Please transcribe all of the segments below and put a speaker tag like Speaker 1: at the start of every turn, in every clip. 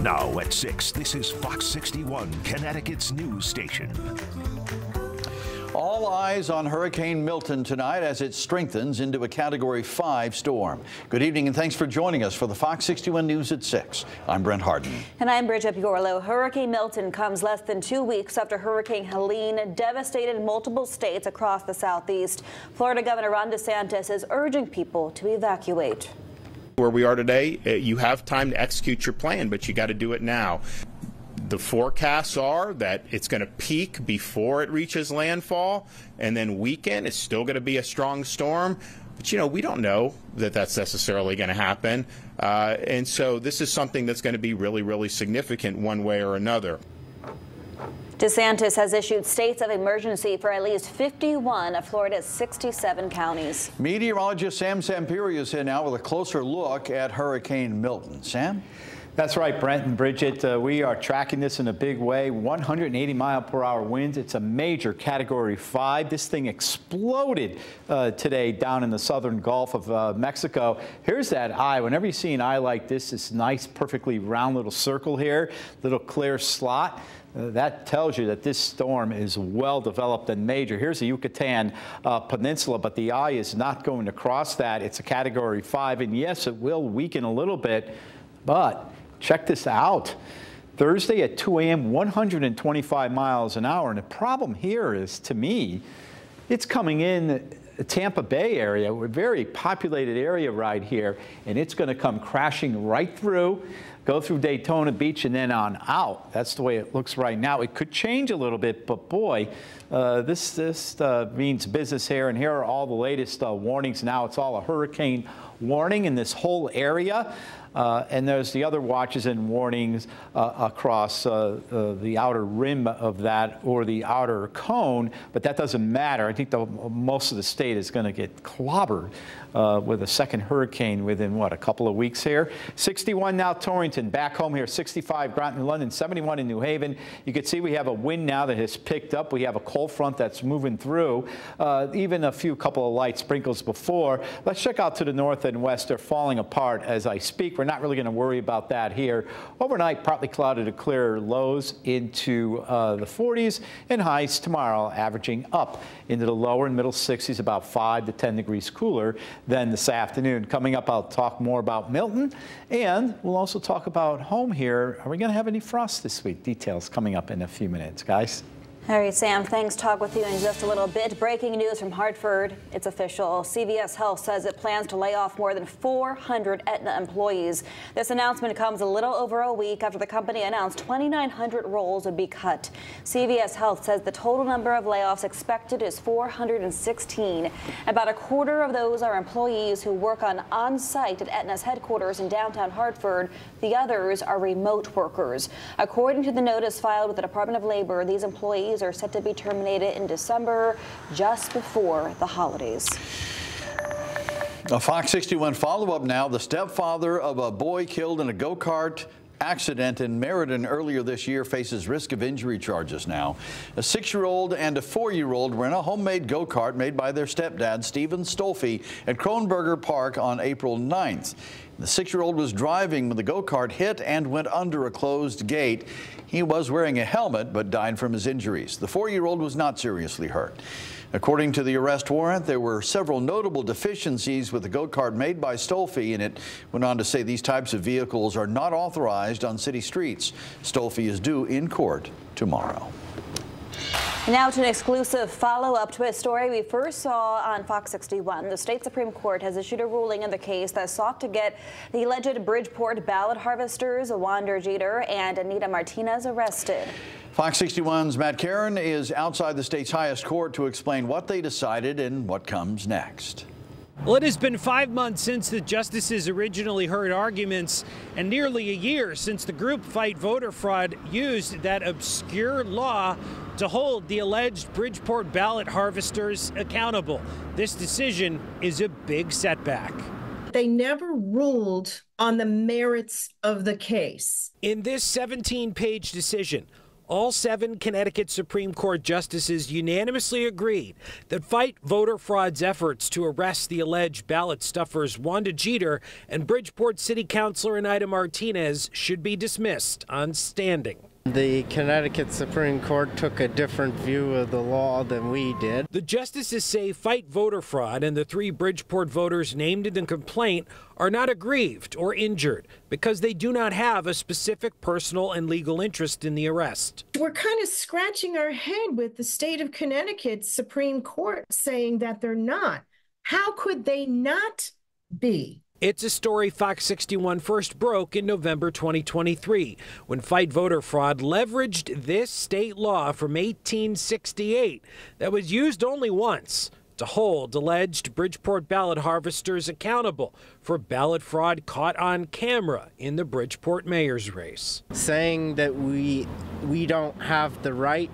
Speaker 1: Now at 6, this is Fox 61, Connecticut's news station.
Speaker 2: All eyes on Hurricane Milton tonight as it strengthens into a Category 5 storm. Good evening and thanks for joining us for the Fox 61 News at 6. I'm Brent Harden.
Speaker 3: And I'm Bridget Piorlo. Hurricane Milton comes less than 2 weeks after Hurricane Helene devastated multiple states across the southeast. Florida Governor Ron DeSantis is urging people to evacuate.
Speaker 4: Where we are today, you have time to execute your plan, but you got to do it now. The forecasts are that it's going to peak before it reaches landfall, and then weekend it's still going to be a strong storm. But, we don't know that that's necessarily going to happen. And so this is something that's going to be really, really significant one way or another.
Speaker 3: DeSantis has issued states of emergency for at least 51 of Florida's 67 counties.
Speaker 2: Meteorologist Sam Samperi is here now with a closer look at Hurricane Milton. Sam?
Speaker 5: That's right, Brent and Bridget. We are tracking this in a big way. 180-mile-per-hour winds. It's a major Category 5. This thing exploded today down in the southern Gulf of Mexico. Here's that eye. Whenever you see an eye like this nice, perfectly round little circle here, little clear slot. That tells you that this storm is well developed and major. Here's the Yucatan Peninsula, but the eye is not going to cross that. It's a Category 5, and yes, it will weaken a little bit, but check this out. Thursday at 2 a.m., 125 miles an hour. And the problem here is, to me, it's coming in the Tampa Bay area, a very populated area right here, and it's going to come crashing right through, go through Daytona Beach, and then on out. That's the way it looks right now. It could change a little bit, but boy, this means business here. And here are all the latest warnings now. It's all a hurricane warning in this whole area. And there's the other watches and warnings across the outer rim of that, or the outer cone, but that doesn't matter. I think most of the state is going to get clobbered with a second hurricane within, a couple of weeks here. 61 now Torrington, back home here, 65 Groton, London, 71 in New Haven. You can see we have a wind now that has picked up. We have a cold front that's moving through, even a couple of light sprinkles before. Let's check out to the north and west. They're falling apart as I speak. We're not really going to worry about that here. Overnight, partly cloudy to clear, lows into the 40s, and highs tomorrow averaging up into the lower and middle 60s, about 5 to 10 degrees cooler than this afternoon. Coming up, I'll talk more about Milton, and we'll also talk about home here. Are we going to have any frost this week? Details coming up in a few minutes, guys.
Speaker 3: All right, Sam, thanks. Talk with you in just a little bit. Breaking news from Hartford. It's official. CVS Health says it plans to lay off more than 400 Aetna employees. This announcement comes a little over a week after the company announced 2,900 roles would be cut. CVS Health says the total number of layoffs expected is 416. About a quarter of those are employees who work on-site at Aetna's headquarters in downtown Hartford. The others are remote workers. According to the notice filed with the Department of Labor, these employees are set to be terminated in December, just before the holidays.
Speaker 2: A Fox 61 follow-up now. The stepfather of a boy killed in a go-kart accident in Meriden earlier this year faces risk of injury charges now. A 6-year-old and a 4-year-old were in a homemade go-kart made by their stepdad, Stephen Stolfi, at Kronberger Park on April 9th. The 6-year-old was driving when the go-kart hit and went under a closed gate. He was wearing a helmet but died from his injuries. The 4-year-old was not seriously hurt. According to the arrest warrant, there were several notable deficiencies with the go-kart made by Stolfi, and it went on to say these types of vehicles are not authorized on city streets. Stolfi is due in court tomorrow.
Speaker 3: Now to an exclusive follow-up to a story we first saw on Fox 61. The state Supreme Court has issued a ruling in the case that sought to get the alleged Bridgeport ballot harvesters, Wander Jeter and Anita Martinez, arrested.
Speaker 2: Fox 61's Matt Caron is outside the state's highest court to explain what they decided and what comes next.
Speaker 6: Well, it has been 5 months since the justices originally heard arguments, and nearly a year since the group Fight Voter Fraud used that obscure law to hold the alleged Bridgeport ballot harvesters accountable. This decision is a big setback.
Speaker 7: They never ruled on the merits of the case.
Speaker 6: In this 17-page decision, All 7 Connecticut Supreme Court justices unanimously agreed that fight voter fraud's efforts to arrest the alleged ballot stuffers Wanda Jeter and Bridgeport City Councilor Ida Martinez should be dismissed on standing.
Speaker 7: The Connecticut Supreme Court took a different view of the law than we did.
Speaker 6: The justices say fight voter fraud and the 3 Bridgeport voters named in the complaint are not aggrieved or injured because they do not have a specific personal and legal interest in the arrest.
Speaker 8: We're kind of scratching our head with the state of Connecticut Supreme Court saying that they're not. How could they not be?
Speaker 6: It's a story Fox 61 first broke in November 2023 when Fight Voter Fraud leveraged this state law from 1868 that was used only once to hold alleged Bridgeport ballot harvesters accountable for ballot fraud caught on camera in the Bridgeport mayor's race.
Speaker 7: Saying that we don't have the right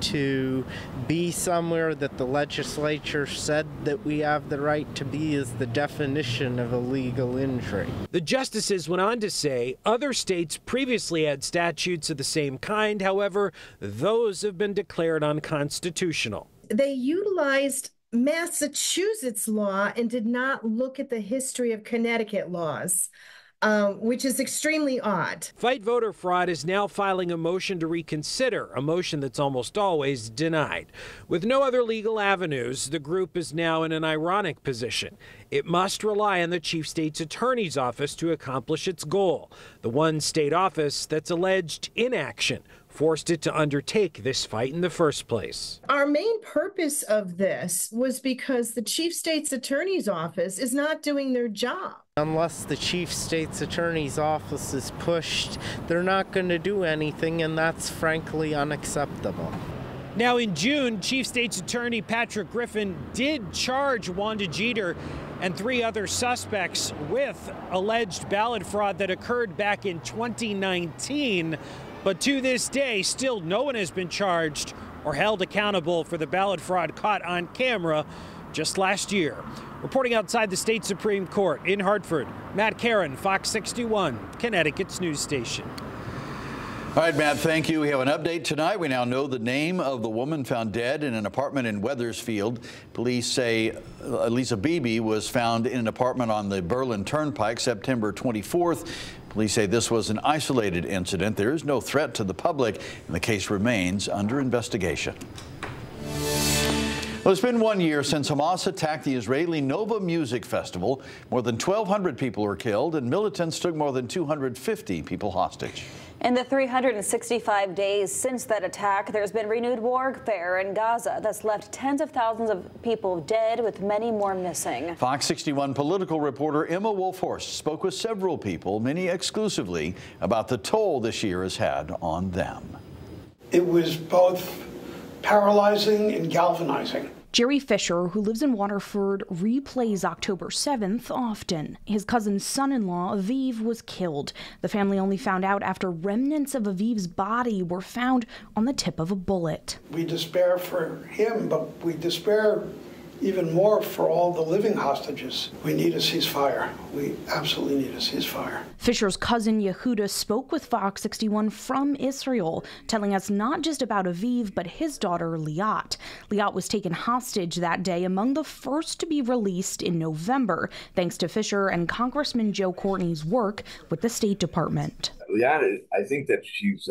Speaker 7: to be somewhere that the legislature said that we have the right to be is the definition of a legal injury.
Speaker 6: The justices went on to say other states previously had statutes of the same kind. However, those have been declared unconstitutional.
Speaker 8: They utilized Massachusetts law and did not look at the history of Connecticut laws, which is extremely odd.
Speaker 6: Fight Voter Fraud is now filing a motion to reconsider, a motion that's almost always denied. With no other legal avenues, the group is now in an ironic position. It must rely on the chief state's attorney's office to accomplish its goal, the one state office that's alleged inaction forced it to undertake this fight in the first place.
Speaker 8: Our main purpose of this was because the chief state's attorney's office is not doing their job.
Speaker 7: Unless the chief state's attorney's office is pushed, they're not going to do anything, and that's frankly unacceptable.
Speaker 6: Now in June, Chief State's Attorney Patrick Griffin did charge Wanda Jeter and 3 other suspects with alleged ballot fraud that occurred back in 2019. But to this day, still no one has been charged or held accountable for the ballot fraud caught on camera just last year. Reporting outside the state Supreme Court in Hartford, Matt Caron, Fox 61, Connecticut's news station.
Speaker 2: All right, Matt, thank you. We have an update tonight. We now know the name of the woman found dead in an apartment in Weathersfield. Police say Lisa Beebe was found in an apartment on the Berlin Turnpike September 24th. Police say this was an isolated incident. There is no threat to the public, and the case remains under investigation. Well, it's been 1 year since Hamas attacked the Israeli Nova Music Festival. More than 1,200 people were killed, and militants took more than 250 people hostage.
Speaker 3: In the 365 days since that attack, there's been renewed warfare in Gaza that's left tens of thousands of people dead, with many more missing.
Speaker 2: Fox 61 political reporter Emma Wolfhorst spoke with several people, many exclusively, about the toll this year has had on them.
Speaker 9: It was both paralyzing and galvanizing.
Speaker 10: Jerry Fisher, who lives in Waterford, replays October 7th often. His cousin's son-in-law, Aviv, was killed. The family only found out after remnants of Aviv's body were found on the tip of a bullet.
Speaker 9: We despair for him, but we despair even more for all the living hostages. We need a ceasefire. We absolutely need a ceasefire.
Speaker 10: Fisher's cousin Yehuda spoke with Fox 61 from Israel, telling us not just about Aviv, but his daughter Liat. Liat was taken hostage that day, among the first to be released in November, thanks to Fisher and Congressman Joe Courtney's work with the State Department.
Speaker 11: Liat, I think that she's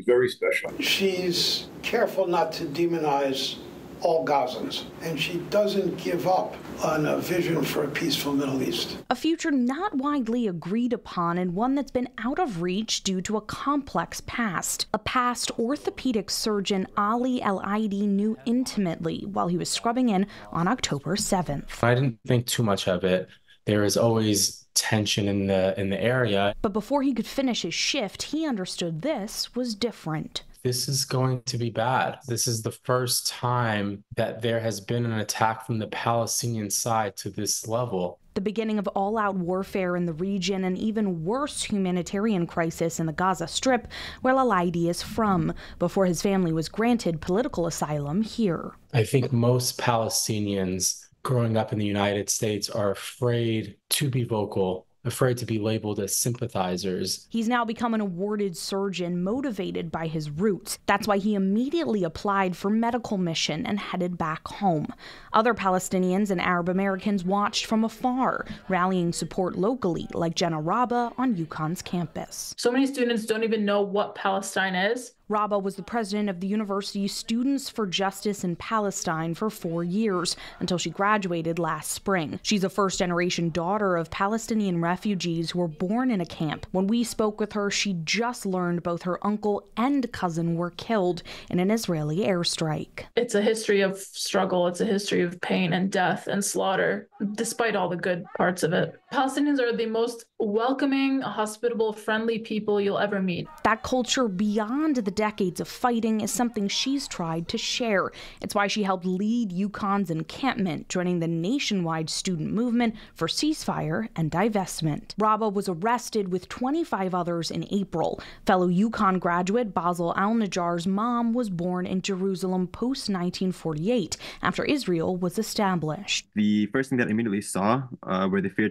Speaker 11: very special.
Speaker 9: She's careful not to demonize all Gazans, and she doesn't give up on a vision for a peaceful Middle East.
Speaker 10: A future not widely agreed upon, and one that's been out of reach due to a complex past. A past orthopedic surgeon Ali El-Aidi knew intimately while he was scrubbing in on October 7th.
Speaker 12: I didn't think too much of it. There is always tension in the area.
Speaker 10: But before he could finish his shift, he understood this was different.
Speaker 12: This is going to be bad. This is the first time that there has been an attack from the Palestinian side to this level.
Speaker 10: The beginning of all-out warfare in the region, and even worse humanitarian crisis in the Gaza Strip, where El-Aidi is from, before his family was granted political asylum here.
Speaker 12: I think most Palestinians growing up in the United States are afraid to be vocal afraid to be labeled as sympathizers.
Speaker 10: He's now become an awarded surgeon motivated by his roots. That's why he immediately applied for medical mission and headed back home. Other Palestinians and Arab Americans watched from afar, rallying support locally, like Jenna Raba on UConn's campus.
Speaker 13: So many students don't even know what Palestine is.
Speaker 10: Raba was the president of the university's Students for Justice in Palestine for 4 years until she graduated last spring. She's a first-generation daughter of Palestinian refugees who were born in a camp. When we spoke with her, she just learned both her uncle and cousin were killed in an Israeli airstrike.
Speaker 13: It's a history of struggle. It's a history of pain and death and slaughter, despite all the good parts of it. Palestinians are the most welcoming, hospitable, friendly people you'll ever meet.
Speaker 10: That culture beyond the decades of fighting is something she's tried to share. It's why she helped lead UConn's encampment, joining the nationwide student movement for ceasefire and divestment. Raba was arrested with 25 others in April. Fellow UConn graduate Basel Al-Najjar's mom was born in Jerusalem post-1948, after Israel was established.
Speaker 14: The first thing that I immediately saw were the fear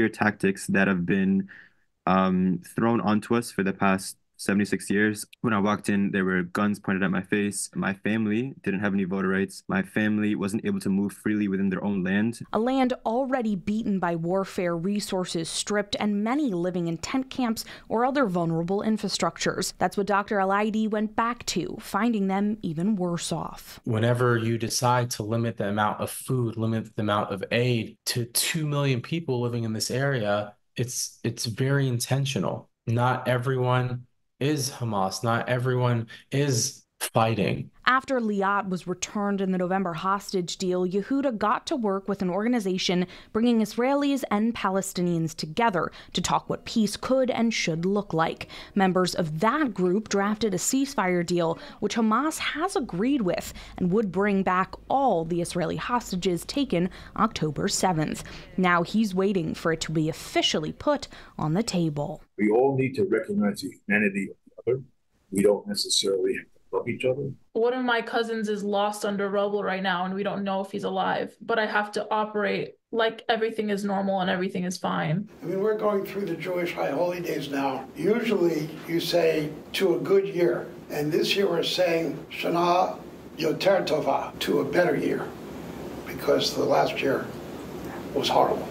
Speaker 14: tactics that have been thrown onto us for the past 76 years. When I walked in, there were guns pointed at my face. My family didn't have any voter rights. My family wasn't able to move freely within their own land.
Speaker 10: A land already beaten by warfare, resources stripped, and many living in tent camps or other vulnerable infrastructures. That's what Dr. Al-Aidi went back to, finding them even worse off.
Speaker 12: Whenever you decide to limit the amount of food, limit the amount of aid to 2 million people living in this area, it's very intentional. Not everyone is Hamas. Not everyone is fighting.
Speaker 10: After Liat was returned in the November hostage deal, Yehuda got to work with an organization bringing Israelis and Palestinians together to talk what peace could and should look like. Members of that group drafted a ceasefire deal, which Hamas has agreed with and would bring back all the Israeli hostages taken October 7th. Now he's waiting for it to be officially put on the table.
Speaker 11: We all need to recognize the humanity of the other. We don't necessarily have to love each other.
Speaker 13: One of my cousins is lost under rubble right now, and we don't know if he's alive. But I have to operate like everything is normal and everything is fine.
Speaker 9: I mean, we're going through the Jewish high holy days now. Usually you say to a good year, and this year we're saying Shana Yoter Tova, to a better year, because the last year was horrible.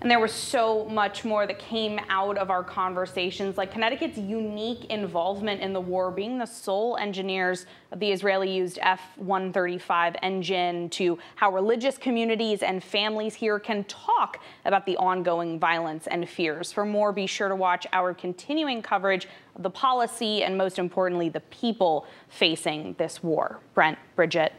Speaker 3: And there was so much more that came out of our conversations, like Connecticut's unique involvement in the war, being the sole engineers of the Israeli-used F-135 engine, to how religious communities and families here can talk about the ongoing violence and fears. For more, be sure to watch our continuing coverage of the policy and, most importantly, the people facing this war. Brent, Bridget.